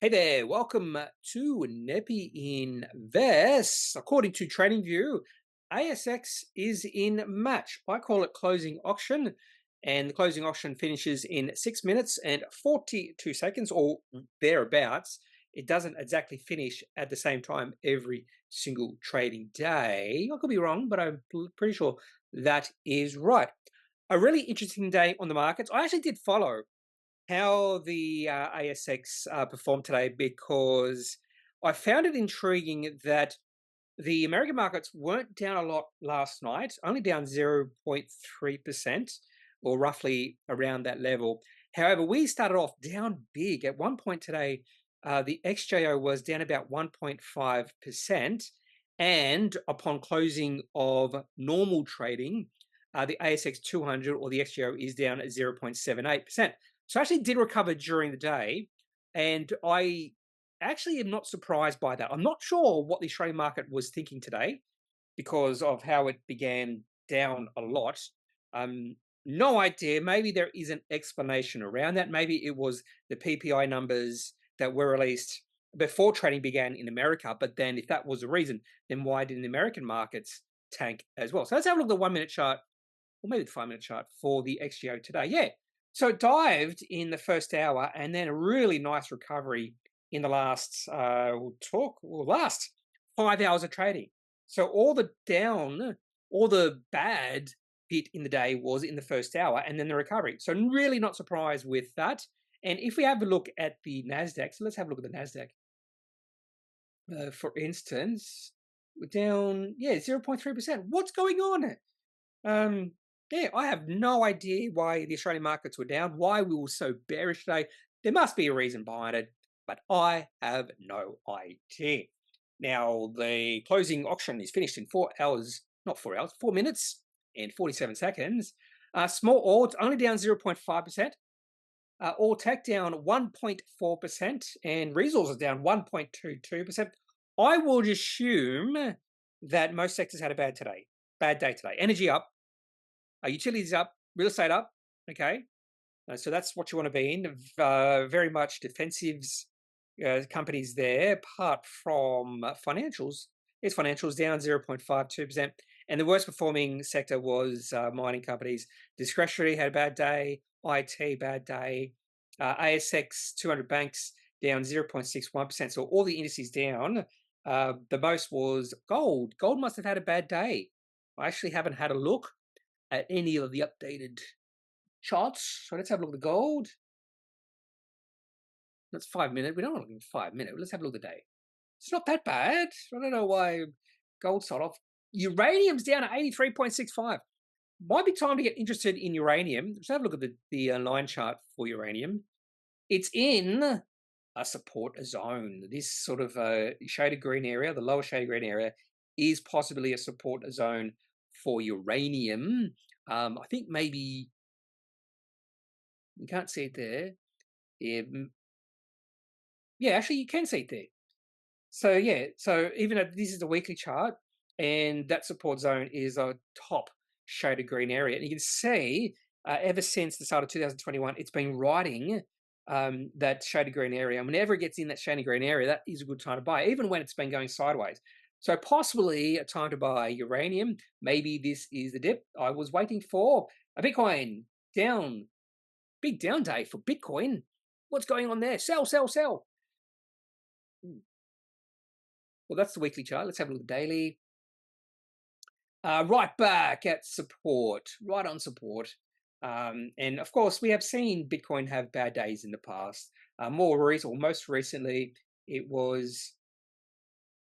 Hey there, welcome to Kneppy Invests. According to TradingView, ASX is in match. I call it closing auction, and the closing auction finishes in 6 minutes and 42 seconds or thereabouts. It doesn't exactly finish at the same time every single trading day. I could be wrong, but I'm pretty sure that is right. A really interesting day on the markets. I actually did follow how the ASX performed today because I found it intriguing that the American markets weren't down a lot last night, only down 0.3% or roughly around that level. However, we started off down big. At one point today, the XJO was down about 1.5%. And upon closing of normal trading, the ASX 200 or the XJO is down at 0.78%. So I actually did recover during the day, and I actually am not surprised by that. I'm not sure what the Australian market was thinking today because of how it began down a lot. Um, no idea. Maybe there is an explanation around that. Maybe it was the PPI numbers that were released before trading began in America. But then, if that was the reason, then why didn't the American markets tank as well? So let's have a look at the 1 minute chart, or maybe the 5 minute chart for the XGO today. Yeah. So it dived in the first hour and then a really nice recovery in the last last 5 hours of trading. So all the down, all the bad bit in the day was in the first hour and then the recovery. So really not surprised with that. And if we have a look at the Nasdaq, so let's have a look at the Nasdaq. For instance, we're down, yeah, 0.3%. What's going on? Um, yeah, I have no idea why the Australian markets were down, why we were so bearish today. There must be a reason behind it, but I have no idea. Now, the closing auction is finished in 4 hours, not 4 hours, 4 minutes and 47 seconds. Small odds only down 0.5%. All tech down 1.4%, and resources down 1.22%. I would assume that most sectors had a bad day today. Energy up, utilities up, real estate up. Okay, so that's what you want to be in. Very much defensives companies there. Apart from financials, it's financials down 0.52%, and the worst performing sector was mining companies. Discretionary had a bad day. IT bad day. ASX 200 banks down 0.61%. So all the indices down. The most was gold. Gold must have had a bad day. I actually haven't had a look at any of the updated charts. So let's have a look at the gold. That's 5 minute. We don't want to look at 5 minute. Let's have a look at the day. It's not that bad. I don't know why gold sold off. Uranium's down at 83.65. Might be time to get interested in uranium. Let's have a look at the line chart for uranium. It's in a support zone. This sort of shaded green area, the lower shaded green area, is possibly a support zone for uranium. I think maybe you can't see it there. Yeah, actually you can see it there. So yeah, so even though this is the weekly chart, and that support zone is a top shaded green area, and you can see ever since the start of 2021, it's been riding that shaded green area. And whenever it gets in that shaded green area, that is a good time to buy, even when it's been going sideways. So possibly a time to buy uranium. Maybe this is the dip I was waiting for. A Bitcoin down, big down day for Bitcoin. What's going on there? Sell, sell, sell. Well, that's the weekly chart. Let's have a look at the daily. Right back at support, right on support. And of course, we have seen Bitcoin have bad days in the past. Most recently, it was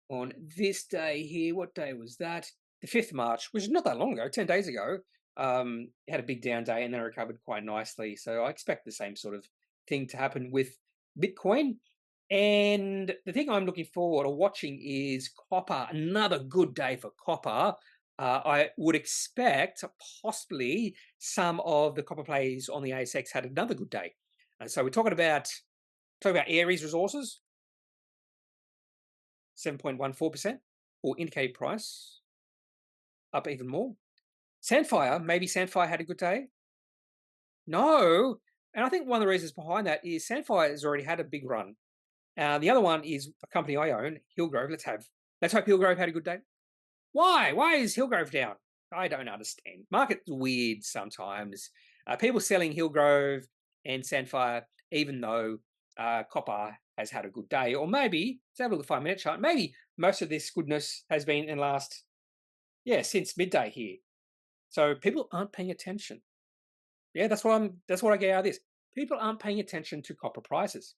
on this day here. What day was that? The 5th of March, which is not that long ago, 10 days ago. It had a big down day and then recovered quite nicely. So I expect the same sort of thing to happen with Bitcoin. And the thing I'm looking forward or watching is copper. Another good day for copper. I would expect possibly some of the copper plays on the ASX had another good day. So we're talking about Aries Resources, 7.14%, or indicated price up even more. Sandfire, maybe Sandfire had a good day. No, and I think one of the reasons behind that is Sandfire has already had a big run. The other one is a company I own, Hillgrove. Let's hope Hillgrove had a good day. Why? Why is Hillgrove down? I don't understand. Market's weird sometimes. People selling Hillgrove and Sandfire, even though copper has had a good day, or maybe let's have a look at the 5-minute chart. Maybe most of this goodness has been in the last, since midday here. So people aren't paying attention. Yeah, that's what I get out of this. People aren't paying attention to copper prices,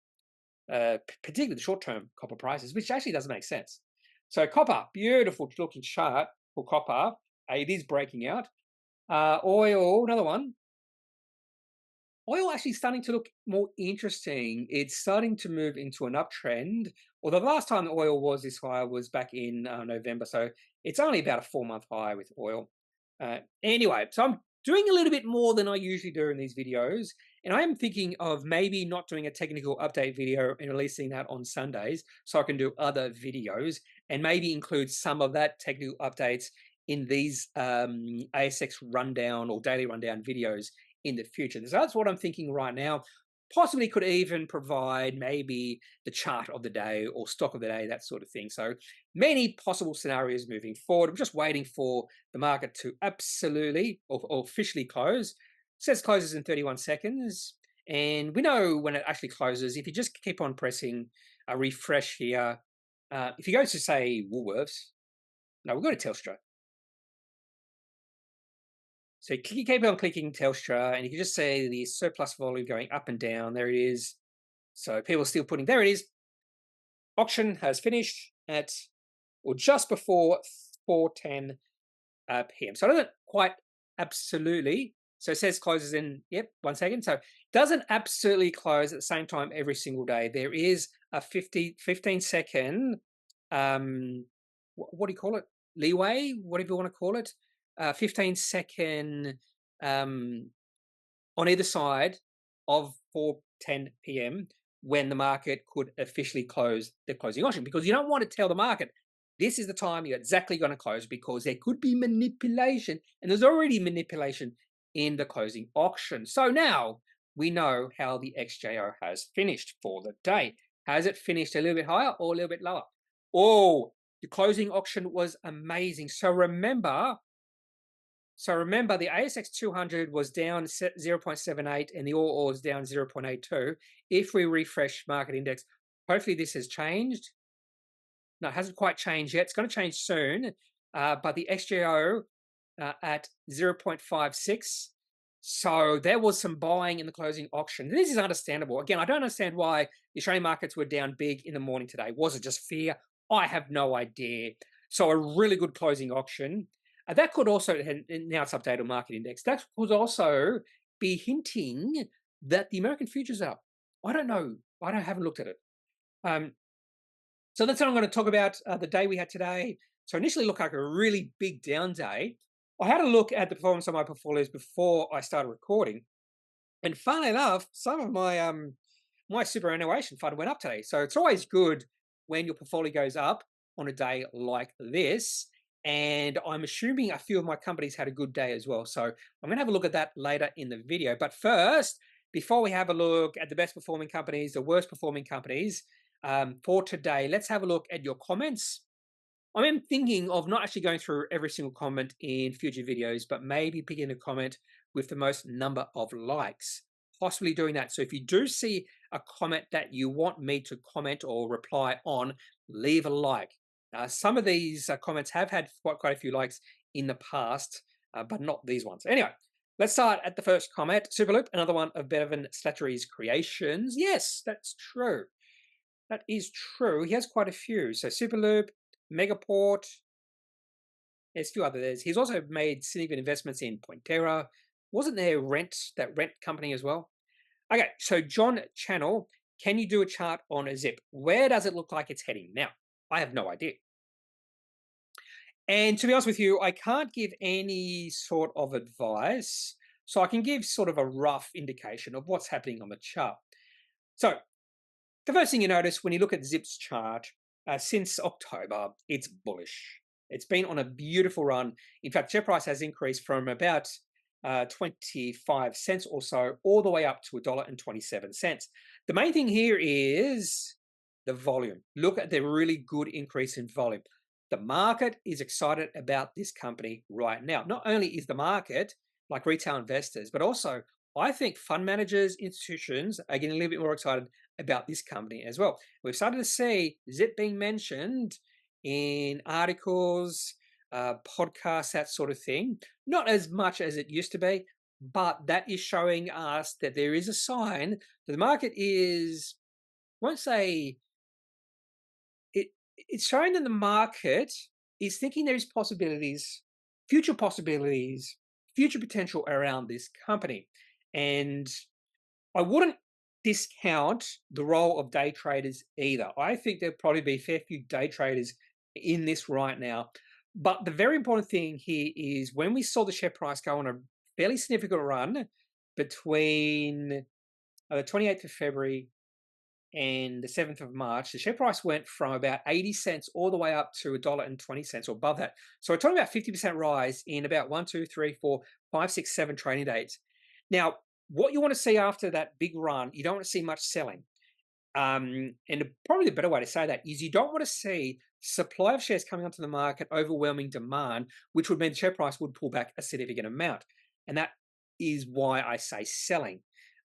particularly the short-term copper prices, which actually doesn't make sense. So copper, beautiful looking chart for copper. It is breaking out. Oil, another one. Oil actually starting to look more interesting. It's starting to move into an uptrend. Although the last time the oil was this high was back in November, so it's only about a 4-month high with oil. Anyway, so I'm doing a little bit more than I usually do in these videos, and I am thinking of maybe not doing a technical update video and releasing that on Sundays, so I can do other videos and maybe include some of that technical updates in these ASX rundown or daily rundown videos in the future. So that's what I'm thinking right now. Possibly could even provide maybe the chart of the day or stock of the day, that sort of thing. So many possible scenarios moving forward. I'm just waiting for the market to absolutely or officially close. It says closes in 31 seconds. And we know when it actually closes, if you just keep on pressing a refresh here, if you go to, say, Woolworths, no, we'll go to Telstra. So you keep on clicking Telstra, and you can just see the surplus volume going up and down. There it is. So people are still putting, there it is. Auction has finished at, or just before 4:10 p.m. So it doesn't quite absolutely. So it says closes in, 1 second. So it doesn't absolutely close at the same time every single day. There is a 15-second, what do you call it? Leeway, whatever you want to call it. 15-second on either side of 4:10 p.m. when the market could officially close the closing auction, because you don't want to tell the market this is the time you're exactly going to close, because there could be manipulation, and there's already manipulation in the closing auction. So now we know how the XJO has finished for the day. Has it finished a little bit higher or a little bit lower? Oh, the closing auction was amazing. So remember, the ASX 200 was down 0.78 and the All was down 0.82. If we refresh market index, hopefully this has changed. No, it hasn't quite changed yet. It's going to change soon. But the XJO at 0.56. So there was some buying in the closing auction. This is understandable. Again, I don't understand why the Australian markets were down big in the morning today. Was it just fear? I have no idea. So a really good closing auction. That could also, now it's updated market index, that could also be hinting that the American futures are up. I don't know. I haven't looked at it. So that's what I'm going to talk about the day we had today. So initially looked like a really big down day. I had a look at the performance of my portfolios before I started recording. And funnily enough, some of my my superannuation fund went up today. So it's always good when your portfolio goes up on a day like this. And I'm assuming a few of my companies had a good day as well. So I'm going to have a look at that later in the video. But first, before we have a look at the best performing companies, the worst performing companies for today, let's have a look at your comments. I am thinking of not actually going through every single comment in future videos, but maybe picking a comment with the most number of likes, possibly doing that. So if you do see a comment that you want me to comment or reply on, leave a like. Some of these comments have had quite a few likes in the past, but not these ones. Anyway, let's start at the first comment. Superloop, another one of Bevan Slattery's creations. Yes, that's true. That is true. He has quite a few. So Superloop, Megaport, there's a few others. He's also made significant investments in Pointera. Wasn't there that rent company as well? Okay, so John Channel, can you do a chart on a zip? Where does it look like it's heading? Now, I have no idea. And to be honest with you, I can't give any sort of advice. So I can give sort of a rough indication of what's happening on the chart. So the first thing you notice when you look at Zip's chart, since October, it's bullish. It's been on a beautiful run. In fact, share price has increased from about 25 cents or so all the way up to $1.27. The main thing here is the volume. Look at the really good increase in volume. The market is excited about this company right now. Not only is the market, like retail investors, but also I think fund managers, institutions are getting a little bit more excited about this company as well. We've started to see Zip being mentioned in articles, podcasts, that sort of thing. Not as much as it used to be, but that is showing us that there is a sign that the market is, I won't say it's showing that the market is thinking there is future possibilities, future potential around this company. And I wouldn't discount the role of day traders either. I think there'll probably be a fair few day traders in this right now. But the very important thing here is when we saw the share price go on a fairly significant run between the 28th of February and the 7th of March, the share price went from about 80 cents all the way up to $1.20 or above that. So we're talking about 50% rise in about 1, 2, 3, 4, 5, 6, 7 trading days. Now, what you want to see after that big run, you don't want to see much selling. And probably the better way to say that is you don't want to see supply of shares coming onto the market overwhelming demand, which would mean the share price would pull back a significant amount. And that is why I say selling.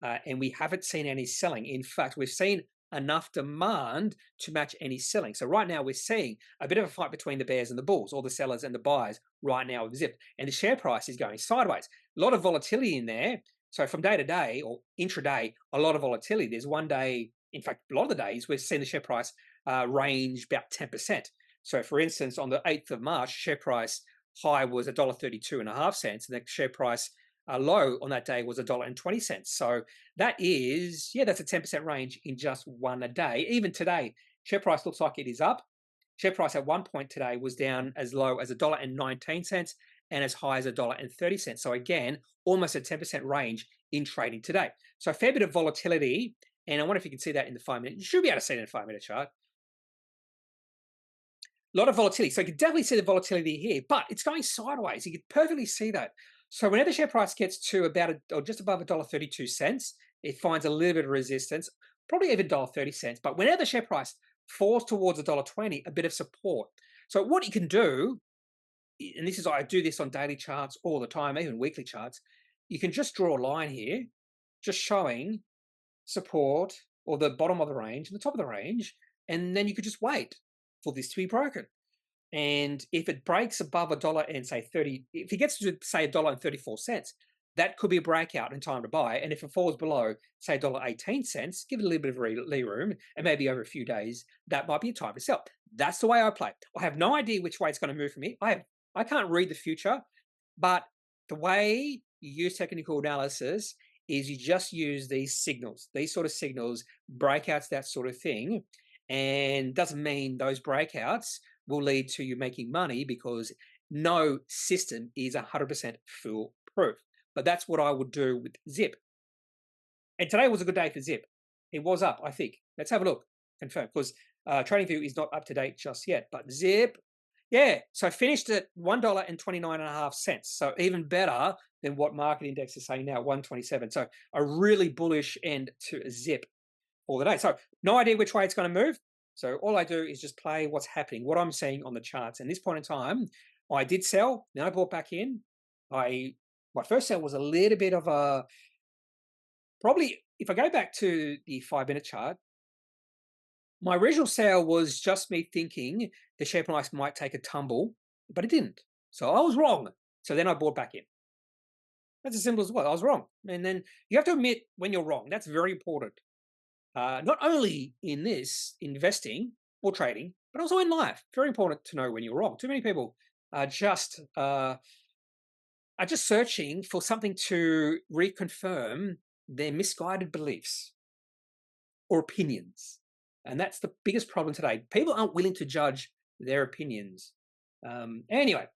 And we haven't seen any selling. In fact, we've seen enough demand to match any selling. So right now we're seeing a bit of a fight between the bears and the bulls, or the sellers and the buyers right now with Zip. And the share price is going sideways. A lot of volatility in there. So from day to day or intraday, a lot of volatility. There's one day, in fact, a lot of the days we've seen the share price range about 10%. So for instance, on the 8th of March, share price high was $1.32.5, and the share price low on that day was $1.20. So that is, that's a 10% range in just one a day. Even today, share price looks like it is up. Share price at one point today was down as low as $1.19 and as high as $1.30. So again, almost a 10% range in trading today. So a fair bit of volatility. And I wonder if you can see that in the 5-minute. You should be able to see it in the 5-minute chart. A lot of volatility. So you can definitely see the volatility here, but it's going sideways. You can perfectly see that. So whenever the share price gets to about or just above $1.32, it finds a little bit of resistance, probably even $1.30. But whenever the share price falls towards $1.20, a bit of support. So what you can do, and this is, I do this on daily charts all the time, even weekly charts, you can just draw a line here, just showing support or the bottom of the range and the top of the range, and then you could just wait for this to be broken. And if it breaks above $1 and say 30, if it gets to say $1.34, that could be a breakout in time to buy. And if it falls below say $1.18, give it a little bit of lee room, and maybe over a few days, that might be a time to sell. That's the way I play. I have no idea which way it's going to move for me. I can't read the future, but the way you use technical analysis is you just use these signals, these sort of signals, breakouts, that sort of thing. And doesn't mean those breakouts will lead to you making money, because no system is 100% foolproof. But that's what I would do with Zip. And today was a good day for Zip. It was up, I think. Let's have a look. Confirm, because TradingView is not up to date just yet. But Zip, so finished at $1.29.5. So even better than what market index is saying now, 127. So a really bullish end to Zip for the day. So no idea which way it's going to move. So all I do is just play what's happening, what I'm seeing on the charts. And this point in time, I did sell. Then I bought back in. My first sell was a little bit of a, probably, if I go back to the 5-minute chart, my original sale was just me thinking the share price might take a tumble, but it didn't. So I was wrong. So then I bought back in. That's as simple as what I was wrong. And then you have to admit when you're wrong. That's very important. Not only in this investing or trading, but also in life. Very important to know when you're wrong. Too many people are just searching for something to reconfirm their misguided beliefs or opinions. And that's the biggest problem today. People aren't willing to judge their opinions. Anyway,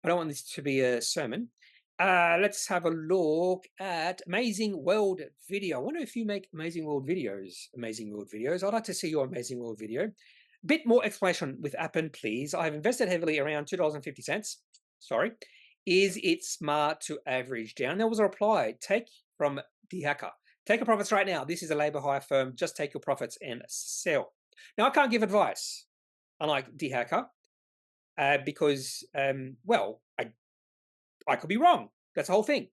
I don't want this to be a sermon. Let's have a look at Amazing World Video. I wonder if you make Amazing World videos. I'd like to see your Amazing World video. Bit more explanation with Appen, please. I've invested heavily around $2.50. Sorry. Is it smart to average down? There was a reply. Take from the hacker. Take your profits right now. This is a labor hire firm. Just take your profits and sell. Now, I can't give advice, unlike D-Hacker, because, well, I could be wrong. That's the whole thing.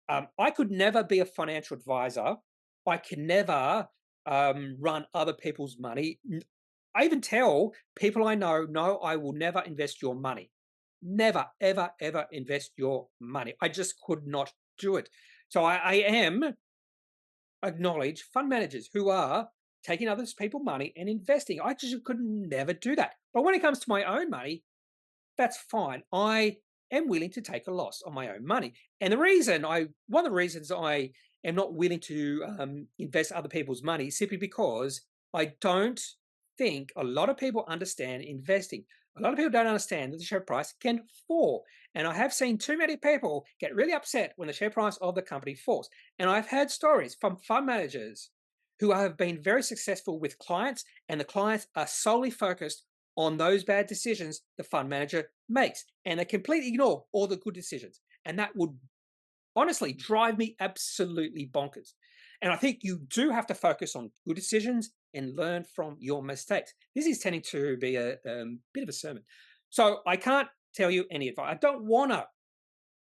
I could never be a financial advisor. I can never run other people's money. I even tell people I know, no, I will never invest your money. Never, ever, ever invest your money. I just could not do it. So I am acknowledge fund managers who are taking other people's money and investing. I just could never do that. But when it comes to my own money, that's fine. I am willing to take a loss on my own money. And one of the reasons I am not willing to invest other people's money is simply because I don't think a lot of people understand investing. A lot of people don't understand that the share price can fall. And I have seen too many people get really upset when the share price of the company falls. And I've heard stories from fund managers who have been very successful with clients, and the clients are solely focused on those bad decisions the fund manager makes, and they completely ignore all the good decisions. And that would honestly drive me absolutely bonkers. And I think you do have to focus on good decisions and learn from your mistakes. This is tending to be a bit of a sermon. So I can't tell you any advice. I don't want to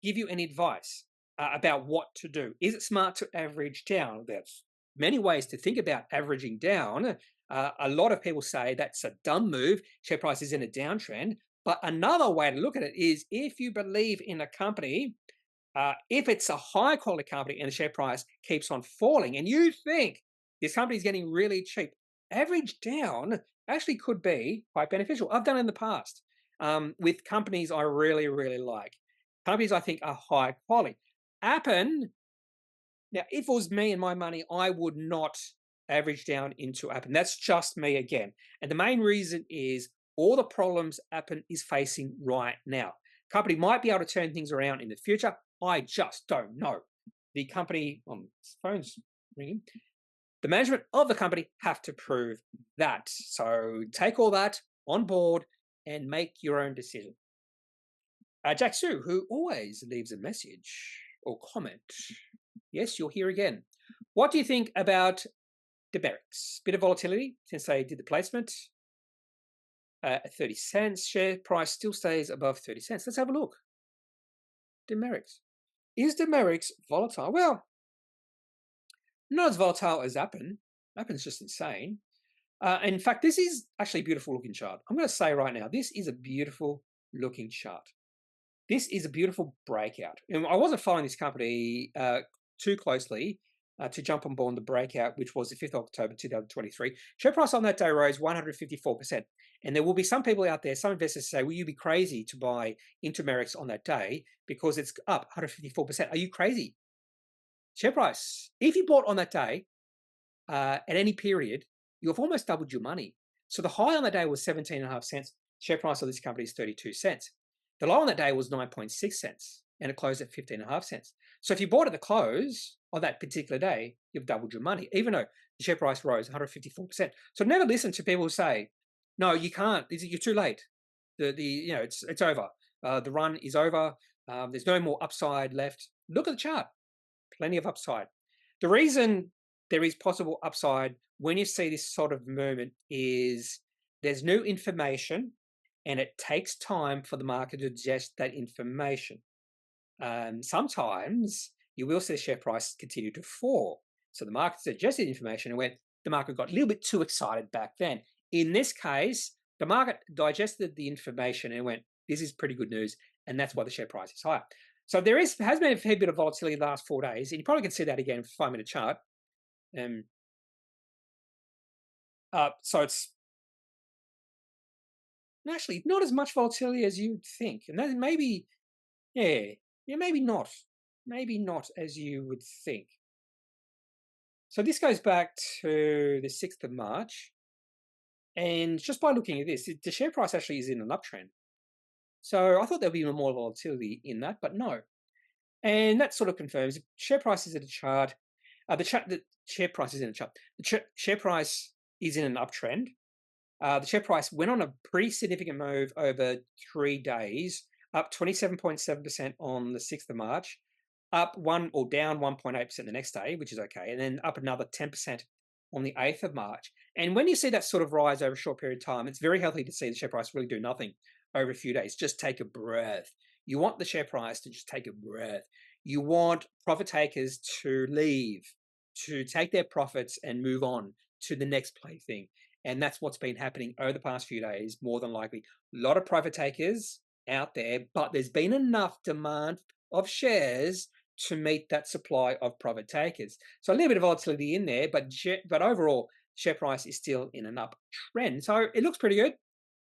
give you any advice about what to do. Is it smart to average down? There's many ways to think about averaging down. A lot of people say that's a dumb move. Share price is in a downtrend. But another way to look at it is if you believe in a company, if it's a high quality company and the share price keeps on falling and you think this company is getting really cheap, average down actually could be quite beneficial. I've done it in the past with companies I really, really like. Companies I think are high quality. Appen, now if it was me and my money, I would not average down into Appen. That's just me again. And the main reason is all the problems Appen is facing right now. Company might be able to turn things around in the future. I just don't know. The company, phone's ringing. The management of the company have to prove that. So take all that on board and make your own decision. Jack Sue, who always leaves a message or comment. Yes, you're here again. What do you think about Demer? Bit of volatility since they did the placement. 30 cents. Share price still stays above 30 cents. Let's have a look. Demer. Is Demer volatile? Well, not as volatile as Appen. Appen's just insane. In fact, this is actually a beautiful looking chart. I'm going to say right now, this is a beautiful looking chart. This is a beautiful breakout. And I wasn't following this company too closely to jump on board the breakout, which was the 5th of October 2023. Share price on that day rose 154%. And there will be some people out there, some investors say, will you be crazy to buy into Merix on that day because it's up 154%? Are you crazy? Share price, if you bought on that day at any period, you've almost doubled your money. So the high on that day was 17.5 cents. Share price of this company is 32 cents. The low on that day was 9.6 cents and it closed at 15.5 cents. So if you bought at the close on that particular day, you've doubled your money, even though the share price rose 154%. So never listen to people who say, no, you can't, you're too late. It's over. The run is over. There's no more upside left. Look at the chart. Plenty of upside. The reason there is possible upside when you see this sort of movement is there's new information and it takes time for the market to digest that information. Sometimes you will see the share price continue to fall. So the market digested information and the market got a little bit too excited back then. In this case, the market digested the information and went, this is pretty good news. And that's why the share price is higher. So there has been a fair bit of volatility the last 4 days. And you probably can see that again in a 5-minute chart. So it's actually not as much volatility as you'd think. And that maybe, maybe not. Maybe not as you would think. So this goes back to the 6th of March. And just by looking at this, the share price actually is in an uptrend. So I thought there'd be more volatility in that, but no. And that sort of confirms the share price is in a chart. The share price is in a chart. The share price is in an uptrend. The share price went on a pretty significant move over 3 days, up 27.7% on the 6th of March, up 1 or down 1.8% the next day, which is okay, and then up another 10% on the 8th of March. And when you see that sort of rise over a short period of time, it's very healthy to see the share price really do nothing over a few days. Just take a breath. You want the share price to just take a breath. You want profit takers to leave, to take their profits and move on to the next plaything. And that's what's been happening over the past few days, more than likely. A lot of profit takers out there, but there's been enough demand of shares to meet that supply of profit takers. So a little bit of volatility in there, but overall, share price is still in an uptrend. So it looks pretty good.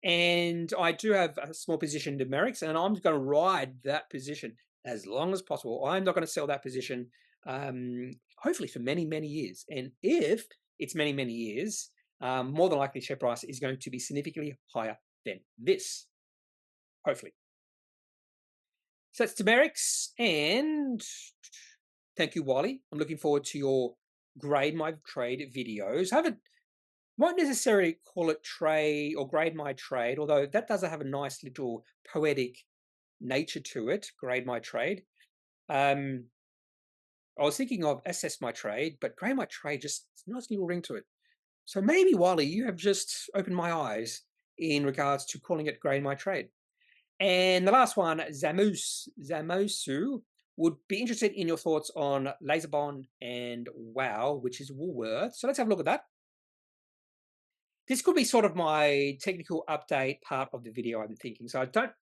And I do have a small position in Demerix, and I'm going to ride that position as long as possible. I'm not going to sell that position, hopefully for many, many years. And if it's many, many years, more than likely share price is going to be significantly higher than this, hopefully. So that's Demerix, and thank you, Wally. I'm looking forward to your grade my trade videos. Won't necessarily call it trade or grade my trade, although that does have a nice little poetic nature to it, grade my trade. I was thinking of assess my trade, but grade my trade, just a nice little ring to it. So maybe, Wally, you have just opened my eyes in regards to calling it grade my trade. And the last one, Zamosu, would be interested in your thoughts on LaserBond and WOW, which is Woolworths. So let's have a look at that. This could be sort of my technical update part of the video I've been thinking. So at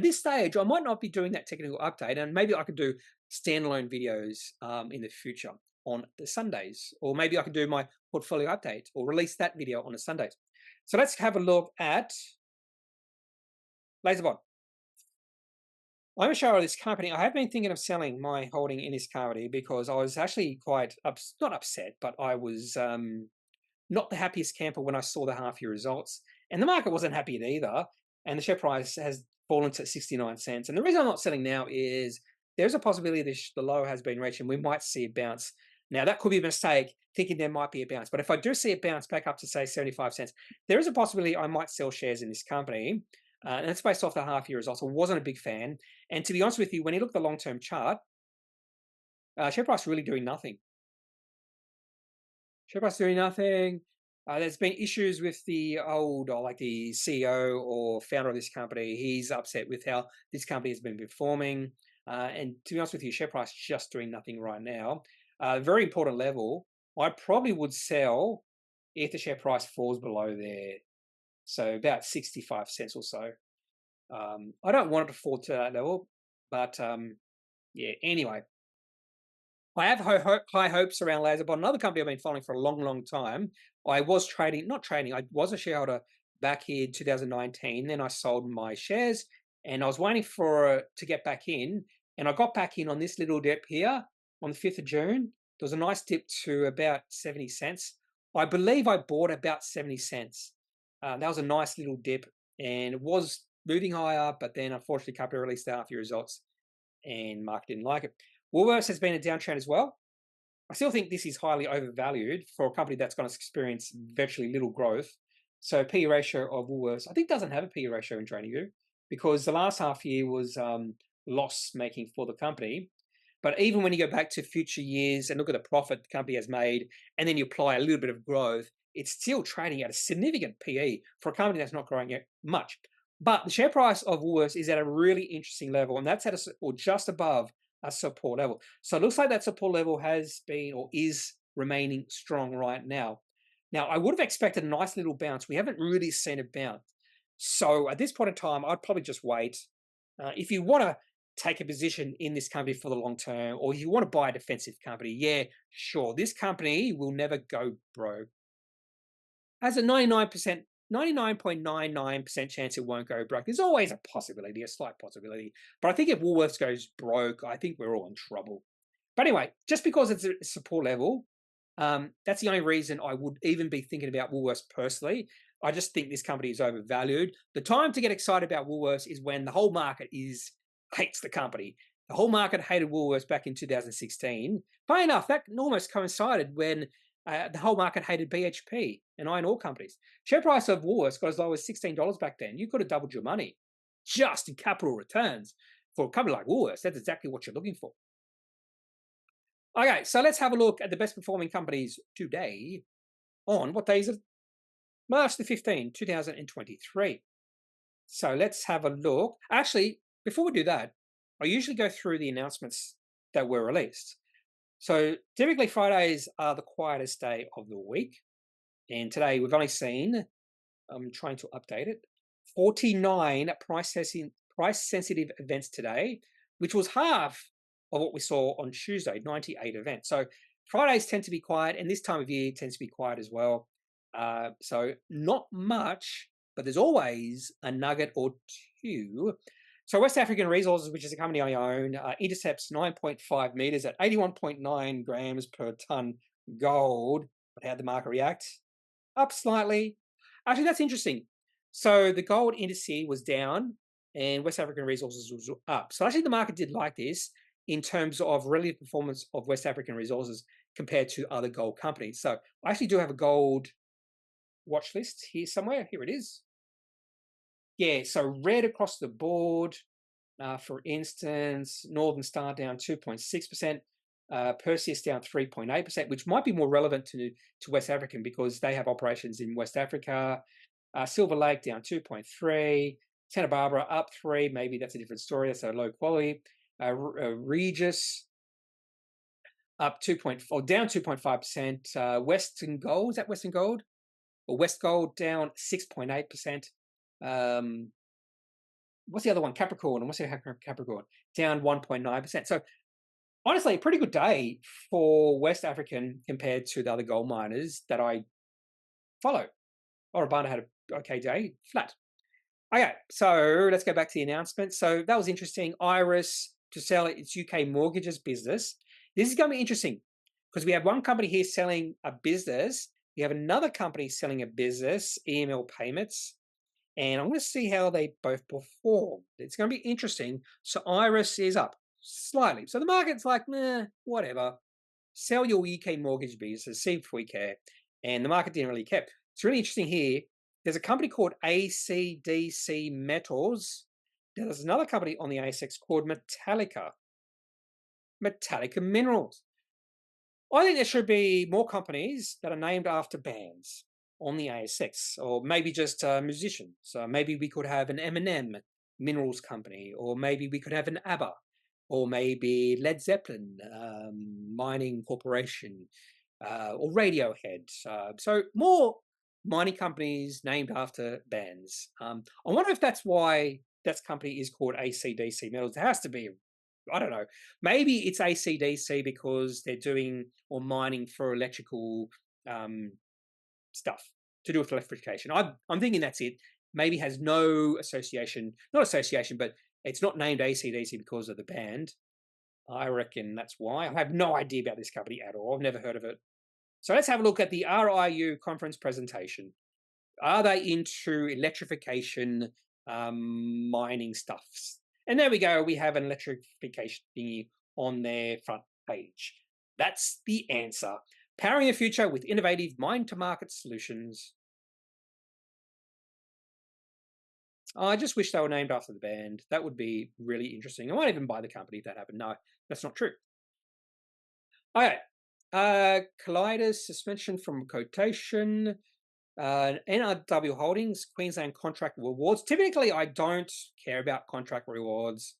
this stage, I might not be doing that technical update, and maybe I could do standalone videos in the future on the Sundays, or maybe I could do my portfolio update or release that video on the Sundays. So let's have a look at LaserBond. I'm a shareholder of this company. I have been thinking of selling my holding in this company because I was actually quite, not upset, but I was not the happiest camper when I saw the half-year results. And the market wasn't happy either. And the share price has fallen to 69 cents. And the reason I'm not selling now is there's a possibility the low has been reached and we might see a bounce. Now, that could be a mistake, thinking there might be a bounce. But if I do see a bounce back up to, say, 75 cents, there is a possibility I might sell shares in this company. And that's based off the half-year results. I wasn't a big fan. And to be honest with you, when you look at the long-term chart, share price really doing nothing. Share price doing nothing. There's been issues with the the CEO or founder of this company. He's upset with how this company has been performing. And to be honest with you, share price just doing nothing right now. Very important level. I probably would sell if the share price falls below there. So about 65 cents or so. I don't want it to fall to that level, but yeah, anyway. I have high hopes around LaserBond, another company I've been following for a long, long time. I was I was a shareholder back in 2019. Then I sold my shares and I was waiting for to get back in. And I got back in on this little dip here on the 5th of June. There was a nice dip to about 70 cents. I believe I bought about 70 cents. That was a nice little dip and it was moving higher, but then unfortunately, company released the half-year results and market didn't like it. Woolworths has been a downtrend as well. I still think this is highly overvalued for a company that's going to experience virtually little growth. So PE ratio of Woolworths, I think doesn't have a PE ratio in TradingView because the last half year was loss making for the company. But even when you go back to future years and look at the profit the company has made, and then you apply a little bit of growth, it's still trading at a significant PE for a company that's not growing yet much. But the share price of Woolworths is at a really interesting level, and that's at or just above a support level. So it looks like that support level has been or is remaining strong right now. Now, I would have expected a nice little bounce. We haven't really seen a bounce. So at this point in time, I'd probably just wait. If you want to take a position in this company for the long term, or you want to buy a defensive company, yeah, sure. This company will never go broke. Has a 99.99% chance it won't go broke. There's always a possibility, a slight possibility. But I think if Woolworths goes broke, I think we're all in trouble. But anyway, just because it's a support level, that's the only reason I would even be thinking about Woolworths personally. I just think this company is overvalued. The time to get excited about Woolworths is when the whole market hates the company. The whole market hated Woolworths back in 2016. Funny enough, that almost coincided when the whole market hated BHP and iron ore companies. Share price of Woolworths got as low as $16 back then. You could have doubled your money just in capital returns. For a company like Woolworths, that's exactly what you're looking for. Okay, so let's have a look at the best performing companies today on what day is it? March the 15th, 2023. So let's have a look. Actually, before we do that, I usually go through the announcements that were released. So typically Fridays are the quietest day of the week. And today we've only seen, I'm trying to update it, 49 price sensitive events today, which was half of what we saw on Tuesday, 98 events. So Fridays tend to be quiet, and this time of year tends to be quiet as well. So not much, but there's always a nugget or two. So West African Resources, which is a company I own, intercepts 9.5 meters at 81.9 grams per ton gold. But how'd the market react? Up slightly. Actually, that's interesting. So the gold indice was down and West African Resources was up. So actually the market did like this in terms of relative performance of West African Resources compared to other gold companies. So I actually do have a gold watch list here somewhere. Here it is. Yeah, so red across the board. For instance, Northern Star down 2.6%. Perseus down 3.8%, which might be more relevant to West African because they have operations in West Africa. Silver Lake down 2.3%. Santa Barbara up 3%. Maybe that's a different story. That's a low quality. Regis up 2.4, down 2.5%. Western Gold, is that Western Gold? Or West Gold down 6.8%. What's the other one? Capricorn. And what's the Capricorn? Down 1.9%. So honestly, a pretty good day for West African compared to the other gold miners that I follow. Orabana had an okay day, flat. Okay, so let's go back to the announcement. So that was interesting. Iris to sell its UK mortgages business. This is going to be interesting because we have one company here selling a business. We have another company selling a business, EML Payments. And I'm going to see how they both perform. It's going to be interesting. So Iris is up slightly. So the market's like, nah, whatever. Sell your UK mortgage business, see if we care. And the market didn't really care. It's really interesting here. There's a company called ACDC Metals. There's another company on the ASX called Metallica Minerals. I think there should be more companies that are named after bands on the ASX, or maybe just musicians. So maybe we could have an M&M Minerals company, or maybe we could have an ABBA, or maybe Led Zeppelin Mining Corporation, or Radiohead. So more mining companies named after bands. I wonder if that's why that company is called ACDC Metals. There has to be, I don't know. Maybe it's ACDC because they're doing or mining for electrical stuff to do with electrification. I'm thinking that's it. Maybe has no association, not association, but it's not named ACDC because of the band. I reckon that's why. I have no idea about this company at all. I've never heard of it. So let's have a look at the RIU conference presentation. Are they into electrification mining stuffs? And there we go. We have an electrification thingy on their front page. That's the answer. Powering the future with innovative mine-to-market solutions. I just wish they were named after the band. That would be really interesting. I might even buy the company if that happened. No, that's not true. All right. Colliders suspension from quotation. NRW Holdings, Queensland Contract Rewards. Typically, I don't care about contract rewards.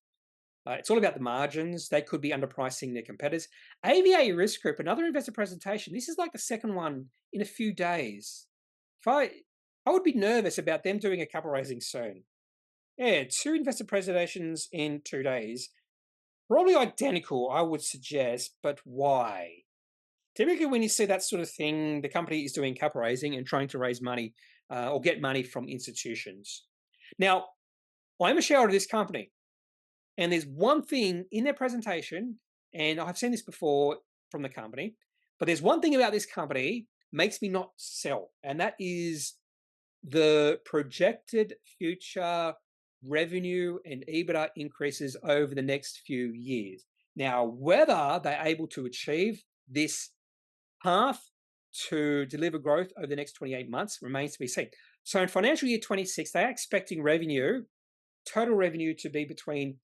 It's all about the margins. They could be underpricing their competitors. AVA Risk Group, another investor presentation. This is like the second one in a few days. I would be nervous about them doing a capital raising soon. Yeah, 2 investor presentations in 2 days. Probably identical, I would suggest, but why? Typically, when you see that sort of thing, the company is doing capital raising and trying to raise money or get money from institutions. Now, I'm a shareholder of this company, and there's one thing in their presentation, and I've seen this before from the company, but there's one thing about this company makes me not sell, and that is the projected future revenue and EBITDA increases over the next few years. Now, whether they're able to achieve this path to deliver growth over the next 28 months remains to be seen. So in financial year 26, they are expecting revenue, total revenue to be between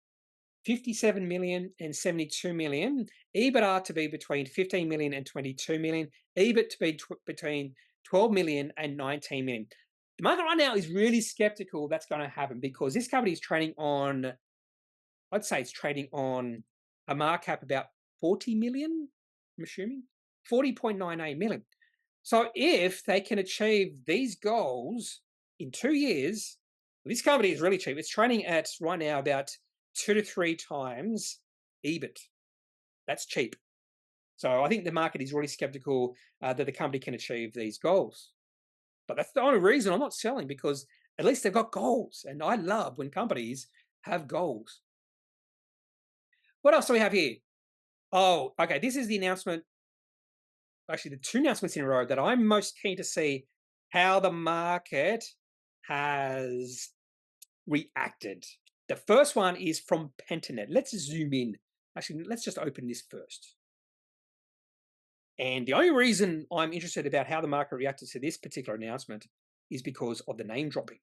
57 million and 72 million. EBITDA to be between 15 million and 22 million. EBIT to be between 12 million and 19 million. The market right now is really skeptical that's going to happen because this company is trading on, I'd say it's trading on a market cap about 40 million, I'm assuming, 40.98 million. So if they can achieve these goals in 2 years, this company is really cheap. It's trading at right now about 2 to 3 times EBIT. That's cheap. So I think the market is really skeptical that the company can achieve these goals. But that's the only reason I'm not selling, because at least they've got goals. And I love when companies have goals. What else do we have here? Oh, okay. This is the announcement. Actually, the 2 announcements in a row that I'm most keen to see how the market has reacted. The first one is from Pentanet. Let's zoom in. Actually, let's just open this first. And the only reason I'm interested about how the market reacted to this particular announcement is because of the name dropping.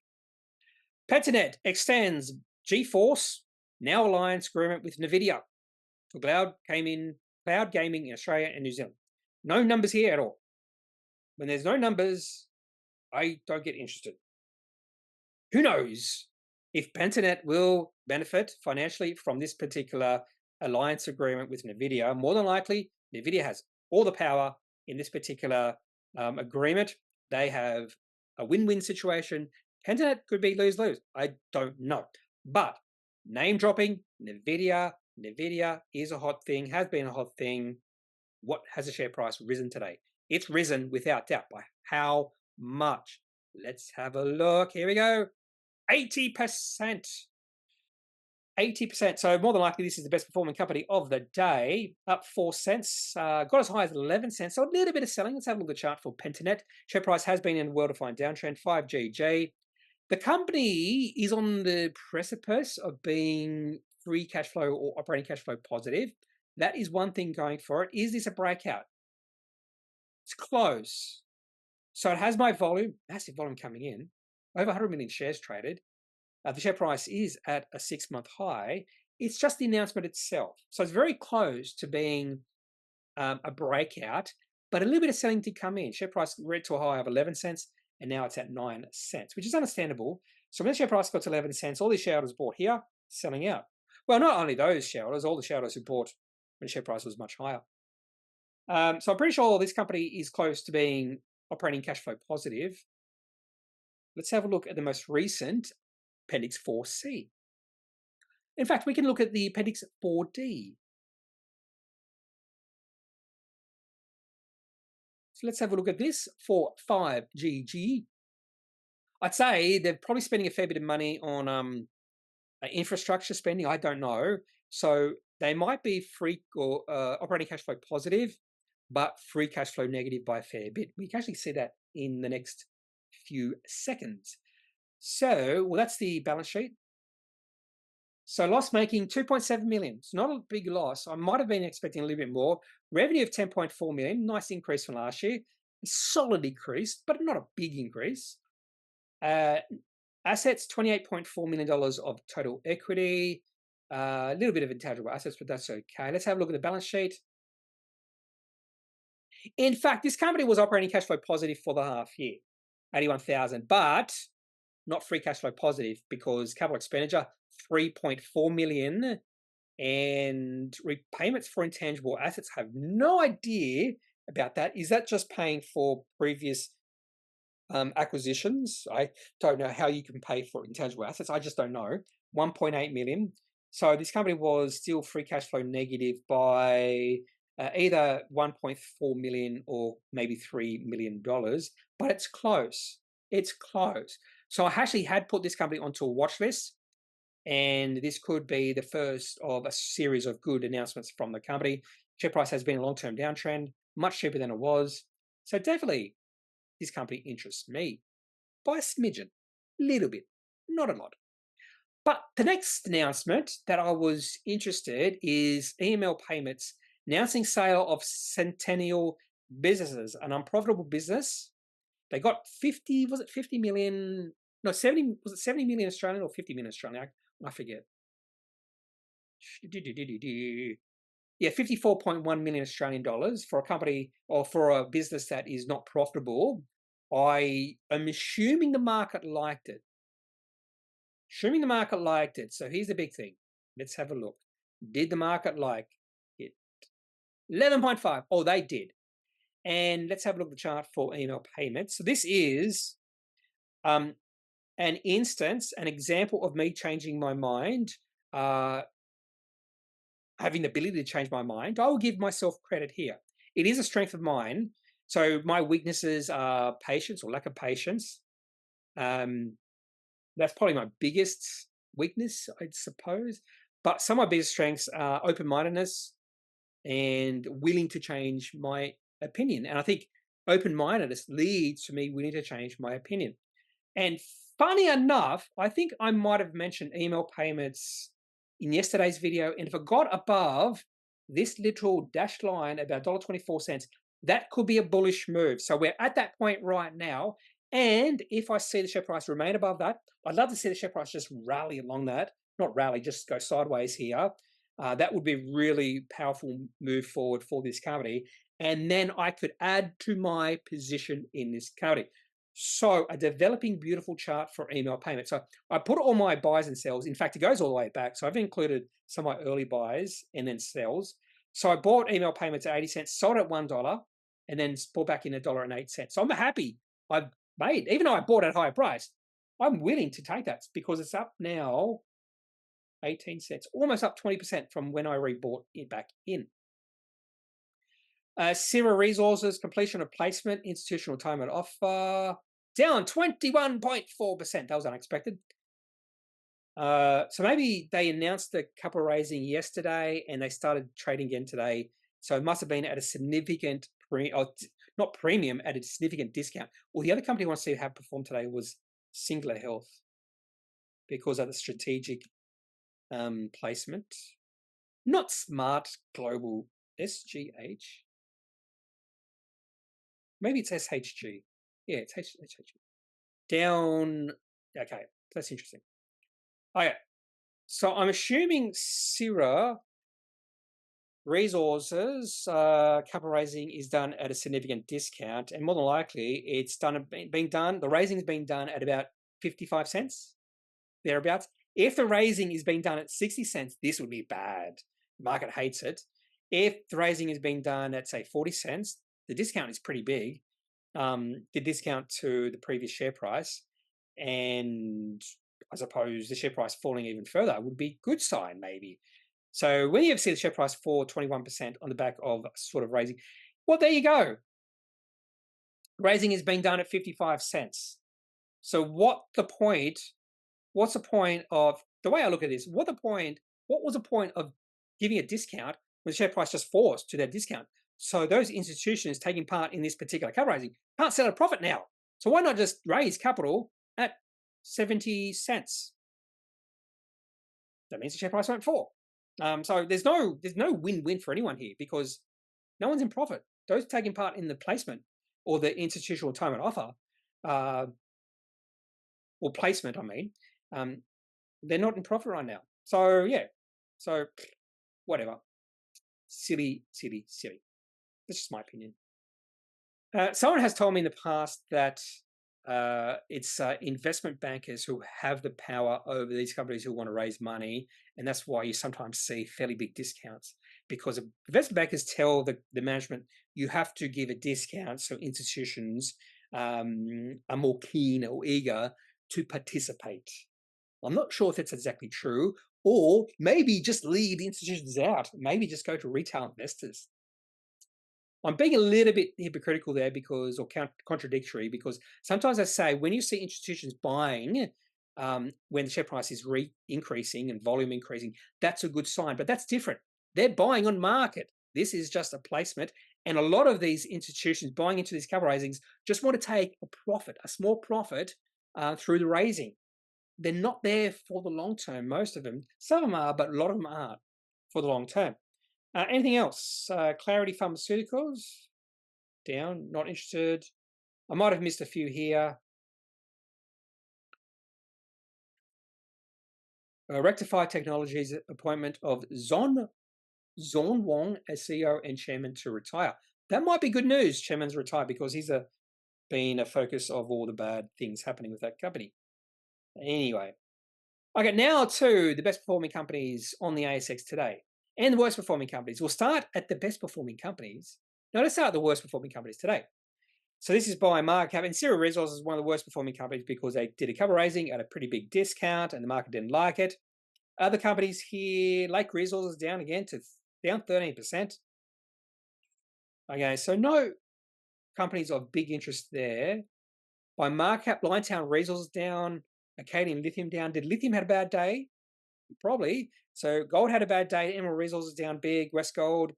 Pentanet extends GeForce Now alliance agreement with Nvidia for cloud gaming in Australia and New Zealand. No numbers here at all. When there's no numbers, I don't get interested. Who knows if Pentanet will benefit financially from this particular alliance agreement with Nvidia? More than likely, Nvidia has all the power in this particular agreement. They have a win-win situation. Pentanet could be lose-lose. I don't know. But name dropping, Nvidia is a hot thing, has been a hot thing. What has the share price risen today? It's risen without doubt. By how much? Let's have a look. Here we go. 80%. 80%. So more than likely, this is the best performing company of the day. Up 4 cents. Got as high as 11 cents. So a little bit of selling. Let's have a look at the chart for Pentanet. Share price has been in a well-defined downtrend. 5GJ. The company is on the precipice of being free cash flow or operating cash flow positive. That is one thing going for it. Is this a breakout? It's close. So it has my volume, massive volume coming in. Over 100 million shares traded. The share price is at a 6-month high. It's just the announcement itself. So it's very close to being a breakout, but a little bit of selling did come in. Share price read to a high of 11 cents, and now it's at 9 cents, which is understandable. So when the share price got to 11 cents, all these shareholders bought here, selling out. Well, not only those shareholders, all the shareholders who bought when the share price was much higher. So I'm pretty sure this company is close to being operating cash flow positive. Let's have a look at the most recent Appendix 4C. In fact, we can look at the Appendix 4D. So let's have a look at this for 5GG. I'd say they're probably spending a fair bit of money on infrastructure spending. I don't know. So they might be free or operating cash flow positive, but free cash flow negative by a fair bit. We can actually see that in the next few seconds. So, well, that's the balance sheet. So loss making 2.7 million. It's not a big loss. I might have been expecting a little bit more. Revenue of 10.4 million. Nice increase from last year. A solid increase, but not a big increase. Assets, $28.4 million of total equity. A little bit of intangible assets, but that's okay. Let's have a look at the balance sheet. In fact, this company was operating cash flow positive for the half year, 81,000, but not free cash flow positive because capital expenditure, 3.4 million, and repayments for intangible assets. I have no idea about that. Is that just paying for previous acquisitions? I don't know how you can pay for intangible assets. I just don't know. 1.8 million. So this company was still free cash flow negative by either 1.4 million or maybe $3 million, but it's close. It's close. So I actually had put this company onto a watch list, and this could be the first of a series of good announcements from the company. Share price has been a long-term downtrend, much cheaper than it was. So definitely this company interests me by a smidgen, little bit, not a lot. But the next announcement that I was interested is EML Payments announcing sale of Centennial Businesses, an unprofitable business. They got 50 million? No, 70, was it 70 million Australian or 50 million Australian? I forget. Yeah, 54.1 million Australian dollars for a company or for a business that is not profitable. I am assuming the market liked it. Assuming the market liked it. So here's the big thing. Let's have a look. Did the market like it? 11.5. Oh, they did. And let's have a look at the chart for EML Payments. So this is an instance, an example of me changing my mind, having the ability to change my mind. I will give myself credit here. It is a strength of mine. So my weaknesses are patience or lack of patience. That's probably my biggest weakness, I suppose. But some of my biggest strengths are open-mindedness and willing to change my opinion. And I think open-mindedness leads to me willing to change my opinion. And funny enough, I think I might have mentioned EML Payments in yesterday's video. And if I got above this little dashed line about $1.24, that could be a bullish move. So we're at that point right now. And if I see the share price remain above that, I'd love to see the share price just rally along that. Not rally, just go sideways here. That would be a really powerful move forward for this company. And then I could add to my position in this company. So a developing beautiful chart for EML Payments. So I put all my buys and sells. In fact, it goes all the way back. So I've included some of my early buys and then sells. So I bought EML Payments at 80 cents, sold at $1, and then bought back in $1.08. So I'm happy I've made, even though I bought at a higher price, I'm willing to take that because it's up now 18 cents, almost up 20% from when I rebought it back in. SRA Resources, completion of placement, institutional time and offer, down 21.4%. That was unexpected. So maybe they announced the capital raising yesterday and they started trading again today. So it must have been at a significant, not premium, at a significant discount. Well, the other company I want to see how performed today was Singular Health because of the strategic placement. Not Smart Global, SGH. Maybe it's SHG. Yeah, it's SHG. Down. Okay, that's interesting. Okay, so I'm assuming SRA Resources capital raising is done at a significant discount, and more than likely it's being done. The raising is being done at about 55 cents, thereabouts. If the raising is being done at 60 cents, this would be bad. The market hates it. If the raising is being done at, say, 40 cents, the discount is pretty big, the discount to the previous share price. And I suppose the share price falling even further would be a good sign, maybe. So when you see the share price fall 21% on the back of sort of raising, well, there you go. Raising is being done at 55 cents. So what's the point of, the way I look at this, what was the point of giving a discount when the share price just falls to that discount? So those institutions taking part in this particular capital raising can't sell a profit now. So why not just raise capital at 70 cents? That means the share price won't fall. So there's no win-win for anyone here because no one's in profit. Those taking part in the placement or the institutional time and offer, or placement, I mean, they're not in profit right now. So yeah, so whatever. Silly. That's just my opinion. Someone has told me in the past that it's investment bankers who have the power over these companies who want to raise money, and that's why you sometimes see fairly big discounts, because investment bankers tell the management you have to give a discount so institutions are more keen or eager to participate. I'm not sure if that's exactly true, or maybe just leave the institutions out, maybe just go to retail investors. I'm being a little bit hypocritical there because, or contradictory, because sometimes I say when you see institutions buying, when the share price is increasing and volume increasing, that's a good sign, but that's different. They're buying on market. This is just a placement. And a lot of these institutions buying into these capital raisings just want to take a profit, a small profit through the raising. They're not there for the long term, most of them. Some of them are, but a lot of them aren't for the long term. Anything else? Clarity Pharmaceuticals, down, not interested. I might have missed a few here. Rectify Technologies appointment of Zorn Wong as CEO and chairman to retire. That might be good news. Chairman's retired because he's been a focus of all the bad things happening with that company. Anyway, okay, now to the best performing companies on the ASX today and the worst performing companies. We'll start at the best performing companies. Now let's start at the worst performing companies today. So this is by market cap, and SRA Resources is one of the worst performing companies because they did a capital raising at a pretty big discount and the market didn't like it. Other companies here, Lake Resources down again to down 13%. Okay, so no companies of big interest there. By market cap, Liontown Resources down, Acadian Lithium down. Did Lithium had a bad day? Probably. So gold had a bad day. Emerald Resources down big. West Gold,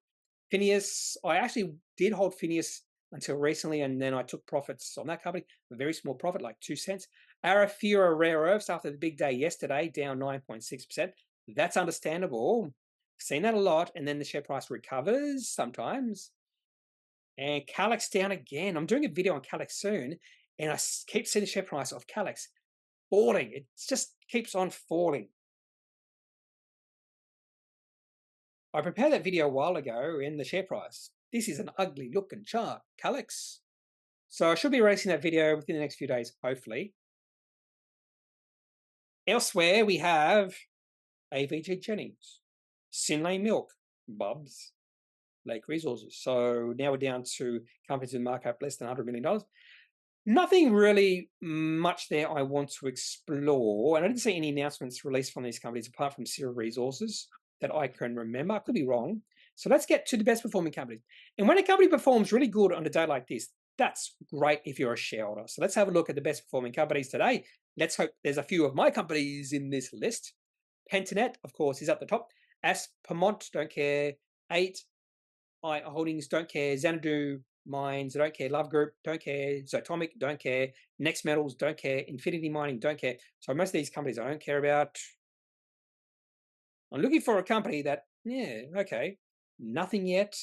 Phineas. I actually did hold Phineas until recently, and then I took profits on that company. A very small profit, like 2 cents. Arafura Rare Earths after the big day yesterday, down 9.6%. That's understandable. Seen that a lot, and then the share price recovers sometimes. And Calix down again. I'm doing a video on Calix soon, and I keep seeing the share price of Calix falling. It just keeps on falling. I prepared that video a while ago in the share price. This is an ugly looking chart, Calix. So I should be releasing that video within the next few days, hopefully. Elsewhere, we have AVG Jennings, Synlait Milk, Bubs, Lake Resources. So now we're down to companies with market cap less than $100 million. Nothing really much there I want to explore. And I didn't see any announcements released from these companies apart from SRA Resources that I can remember. I could be wrong. So let's get to the best performing companies. And when a company performs really good on a day like this, that's great if you're a shareholder. So let's have a look at the best performing companies today. Let's hope there's a few of my companies in this list. Pentanet, of course, is at the top. Aspermont, don't care. 8i Holdings, don't care. Xanadu Mines, don't care. Love Group, don't care. Zotomic, don't care. Next Metals, don't care. Infinity Mining, don't care. So most of these companies I don't care about. I'm looking for a company that, yeah, okay, nothing yet.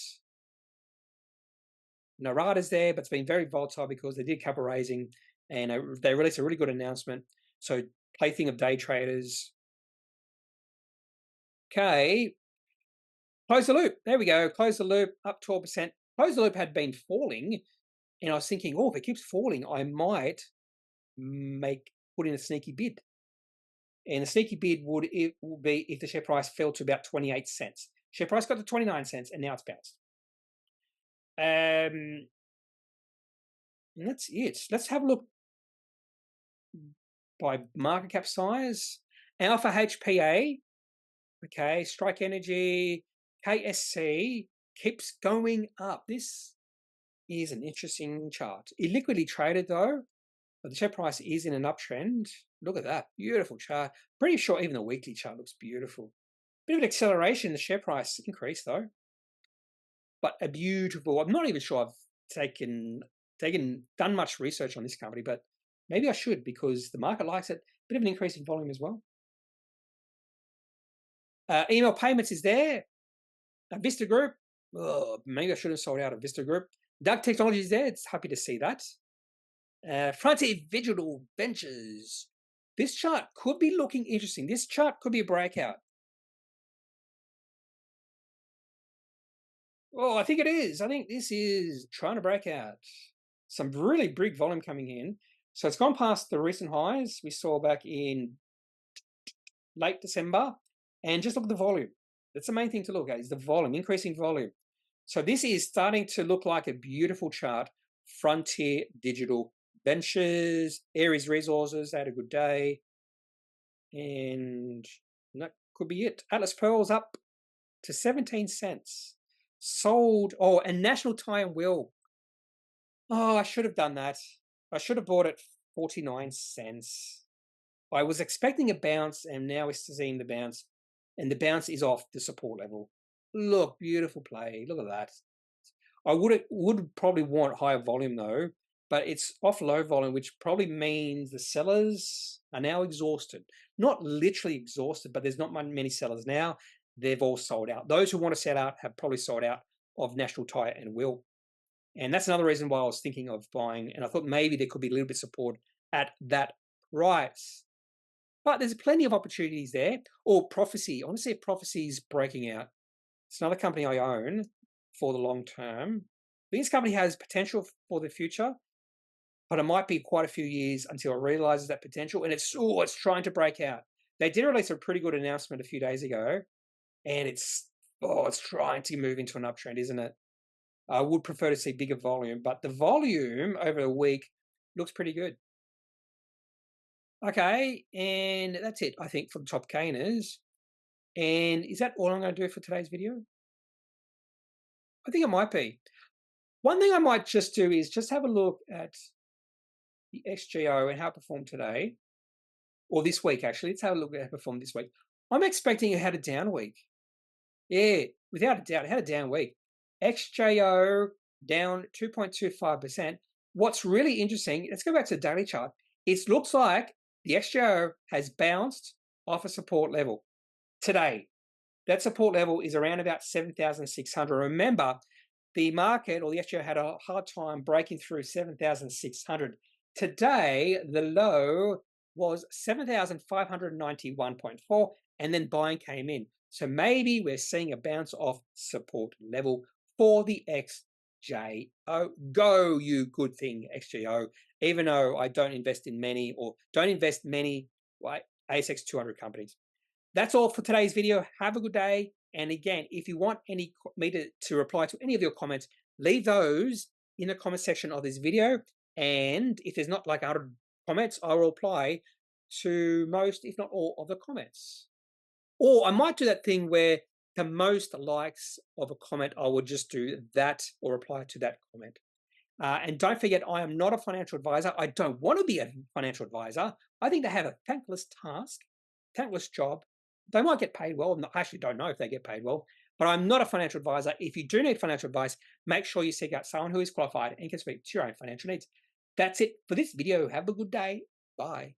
Narada's there, but it's been very volatile because they did capital raising and they released a really good announcement. So plaything of day traders. Okay. Close the loop. There we go. Close the loop, up 12%. Close the loop had been falling, and I was thinking, oh, if it keeps falling, I might put in a sneaky bid. And the sneaky bid would be if the share price fell to about 28 cents. Share price got to 29 cents, and now it's bounced. And that's it. Let's have a look by market cap size. Alpha HPA, okay, Strike Energy, KSC keeps going up. This is an interesting chart. Illiquidly traded though, but the share price is in an uptrend. Look at that, beautiful chart. Pretty sure even the weekly chart looks beautiful. Bit of an acceleration in the share price increase though, but a beautiful. I'm not even sure I've done much research on this company, but maybe I should because the market likes it. Bit of an increase in volume as well. EML Payments is there. Vista Group. Oh, maybe I should have sold out of Vista Group. Doug Technology is there. It's happy to see that. Frontier Digital Ventures. This chart could be looking interesting. This chart could be a breakout. Oh, I think it is. I think this is trying to break out. Some really big volume coming in. So it's gone past the recent highs we saw back in late December. And just look at the volume. That's the main thing to look at is the volume, increasing volume. So this is starting to look like a beautiful chart. Frontier Digital Ventures, Aries Resources had a good day. And that could be it. Atlas Pearl's up to 17 cents. Sold. Oh, and National Tire and Wheel. Oh, I should have done that. I should have bought it 49 cents. I was expecting a bounce, and now we're seeing the bounce. And the bounce is off the support level. Look, beautiful play. Look at that. I would probably want higher volume though, but it's off low volume, which probably means the sellers are now exhausted. Not literally exhausted, but there's not many sellers now. They've all sold out. Those who want to sell out have probably sold out of National Tire and Wheel. And that's another reason why I was thinking of buying. And I thought maybe there could be a little bit of support at that price. But there's plenty of opportunities there. Or Prophecy. I want to see if Prophecy is breaking out. It's another company I own for the long term. This company has potential for the future, but it might be quite a few years until it realizes that potential. And it's trying to break out. They did release a pretty good announcement a few days ago, and it's trying to move into an uptrend, isn't it? I would prefer to see bigger volume, but the volume over a week looks pretty good. Okay, and that's it, I think, for the top gainers. And is that all I'm going to do for today's video? I think it might be. One thing I might just do is just have a look at the XJO and how it performed today, or this week, actually. Let's have a look at how it performed this week. I'm expecting it had a down week. Yeah, without a doubt, it had a down week. XJO down 2.25%. What's really interesting, let's go back to the daily chart. It looks like the XJO has bounced off a support level today. That support level is around about 7,600. Remember, the market or the XJO had a hard time breaking through 7,600. Today, the low was 7,591.4, and then buying came in. So maybe we're seeing a bounce off support level for the XJO. Go, you good thing, XJO. Even though I don't invest in many or don't invest many ASX 200 companies. That's all for today's video. Have a good day. And again, if you want me to reply to any of your comments, leave those in the comment section of this video. And if there's not like 100 comments, I will reply to most, if not all, of the comments. Or I might do that thing where the most likes of a comment, I will just do that or reply to that comment. And don't forget, I am not a financial advisor. I don't want to be a financial advisor. I think they have a thankless task, thankless job. They might get paid well. I actually don't know if they get paid well, but I'm not a financial advisor. If you do need financial advice, make sure you seek out someone who is qualified and can speak to your own financial needs. That's it for this video. Have a good day. Bye.